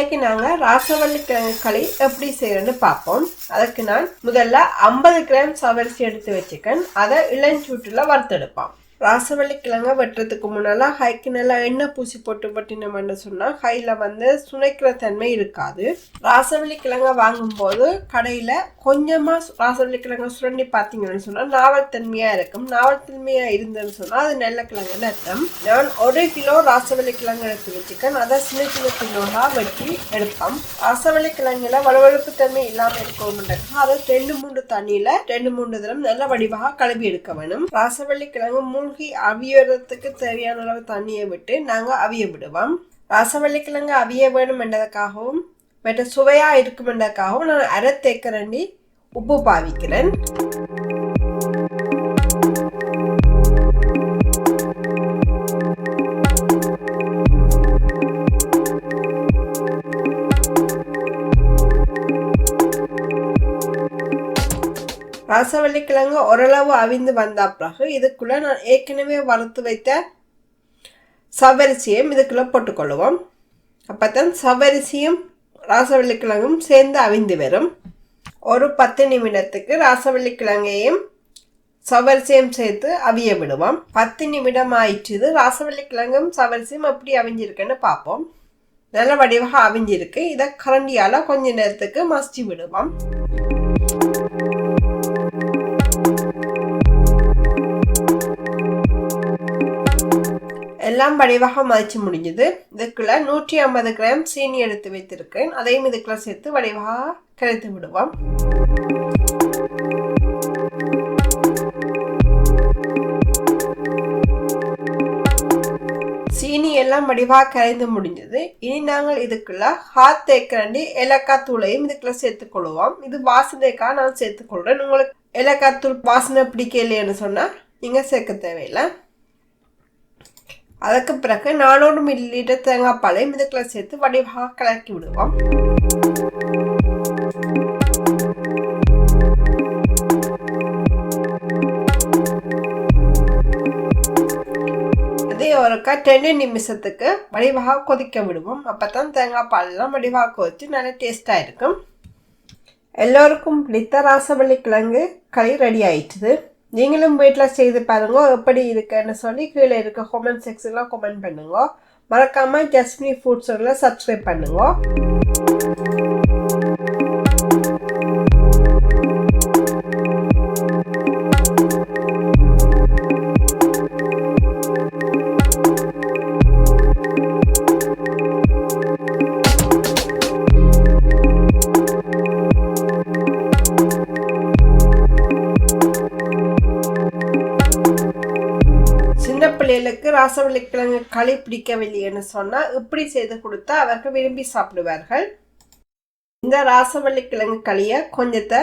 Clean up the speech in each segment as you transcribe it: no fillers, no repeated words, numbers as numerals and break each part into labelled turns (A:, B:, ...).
A: இன்னைக்கு நாங்க ராசவள்ளி கிழங்கு களி எப்படி செய்யறதுன்னு பார்ப்போம். அதுக்கு நான் முதல்ல 50 கிராம் சவரிசி எடுத்து வச்சுக்கேன். அதை இளஞ்சூட்டுல வறுத்தெடுப்போம். ராசவள்ளி கிழங்க வெட்டுறதுக்கு முன்னால ஹைக்கு நல்லா எண்ணெய் பூசி போட்டு வெட்டினோம்னு சொன்னா கையில சுனைக்கிற தன்மை இருக்காது. ராசவள்ளி கிழங்க வாங்கும் போது கடையில கொஞ்சமா ராசவள்ளி கிழங்க சுரண்டி பார்த்தீங்கன்னு சொன்னா நாவல் தன்மையா இருக்கும். நாவல் தன்மையா இருந்ததுன்னு சொன்னா அது நல்ல கிழங்குன்னு அர்த்தம். நான் 1 கிலோ ராசவள்ளி கிழங்கு எடுத்து வச்சுக்கேன். அதை சின்ன சின்ன கிலோவா வெட்டி எடுப்போம். ராசவள்ளி கிழங்குல வலுவழுப்பு தன்மை இல்லாம இருக்கணும்னாக்கா அதை 2-3 தண்ணியில 2-3 தரம் நல்ல வடிவாக கழுவி எடுக்க வேணும். ராசவள்ளி கிழங்கு அவியறதுக்கு தேவையான அளவு தண்ணியை விட்டு நாங்க அவிய விடுவோம். ராசவள்ளி கிழங்கு அவிய வேணும் என்றதுக்காகவும் மற்ற சுவையா இருக்கும் என்றதுக்காகவும் நான் 1/2 தேக்கரண்டி உப்பு பாவிக்கிறேன். ராசவள்ளி கிழங்கு ஓரளவு அவிந்து வந்த பிறகு இதுக்குள்ள நான் ஏற்கனவே வறுத்து வைத்த சவரிசியும் இதுக்குள்ள போட்டுக்கொள்ளுவோம். அப்பதான் சவரிசியும் ராசவள்ளி கிழங்கும் சேர்ந்து அவிந்து வரும். ஒரு 10 நிமிடத்துக்கு ராசவள்ளி கிழங்கையும் சவரிசியும் சேர்த்து அவிய விடுவோம். 10 நிமிடம் ஆயிடுச்சு. ராசவள்ளி கிழங்கும் சவரிசியும் எப்படி அவிஞ்சிருக்குன்னு பார்ப்போம். நல்ல வடிவாக அவிஞ்சிருக்கு. இதை கரண்டியால கொஞ்ச நேரத்துக்கு மசிச்சு விடுவோம். எல்லாம் வடிவாக மதிச்சு முடிஞ்சது. இதுக்குள்ள 150 கிராம் சீனி எடுத்து வைத்திருக்கேன். அதையும் இதுக்குள்ள சேர்த்து வடிவாக கரைத்து விடுவோம். சீனி எல்லாம் வடிவாக கரைந்து முடிஞ்சது. இனி நாங்கள் இதுக்குள்ள 1/2 தேக்கரண்டி ஏலக்காய் தூளையும் இதுக்குள்ள சேர்த்துக்கொள்வோம். இது வாசனைக்காக நான் சேர்த்துக்கொள்றேன். உங்களுக்கு ஏலக்காய் தூள் வாசனை பிடிக்கலைன்னு சொன்னா நீங்க சேர்க்க தேவையில்லை. அதுக்கு பிறகு 400 மில்லிலிட்டர் தேங்காய் பாலையும் இதுக்குள்ள சேர்த்து வடிவாக கலக்கி விடுவோம். அதே ஒருக்கா 10 நிமிஷத்துக்கு வடிவாக கொதிக்க விடுவோம். அப்பதான் தேங்காய் பால் எல்லாம் வடிவாக கொதிச்சு நல்ல டேஸ்டா இருக்கும். எல்லோருக்கும் பிடித்த ராசவள்ளி கிழங்கு களி ரெடி ஆயிடுச்சு. நீங்களும் வீட்டில் செய்து பாருங்க எப்படி இருக்குன்னு சொல்லி கீழே இருக்க கமெண்ட் செக்ஷனில் கமெண்ட் பண்ணுங்க. மறக்காம ஜஸ்வினி ஃபுட்ஸில் சப்ஸ்கிரைப் பண்ணுங்க. பிள்ளைகளுக்கு ராசவள்ளி கிழங்கு களி பிடிக்கவில்லைன்னு சொன்னா இப்படி செய்து கொடுத்தா அவர்கள் விரும்பி சாப்பிடுவார்கள். இந்த ராசவள்ளி கிழங்கு களியை கொஞ்சத்தை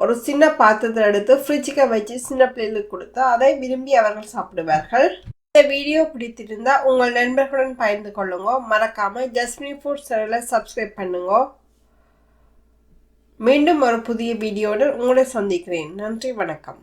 A: ஒரு சின்ன பாத்திரத்தில் எடுத்து ஃப்ரிட்ஜுக்கு வச்சு சின்ன பிள்ளைகளுக்கு கொடுத்தா அதை விரும்பி அவர்கள் சாப்பிடுவார்கள். இந்த வீடியோ பிடித்திருந்தா உங்கள் நண்பர்களுடன் பகிர்ந்து கொள்ளுங்க. மறக்காம ஜஸ்வினி ஃபுட் சேனலை சப்ஸ்கிரைப் பண்ணுங்க. மீண்டும் ஒரு புதிய வீடியோடு உங்களை சந்திக்கிறேன். நன்றி, வணக்கம்.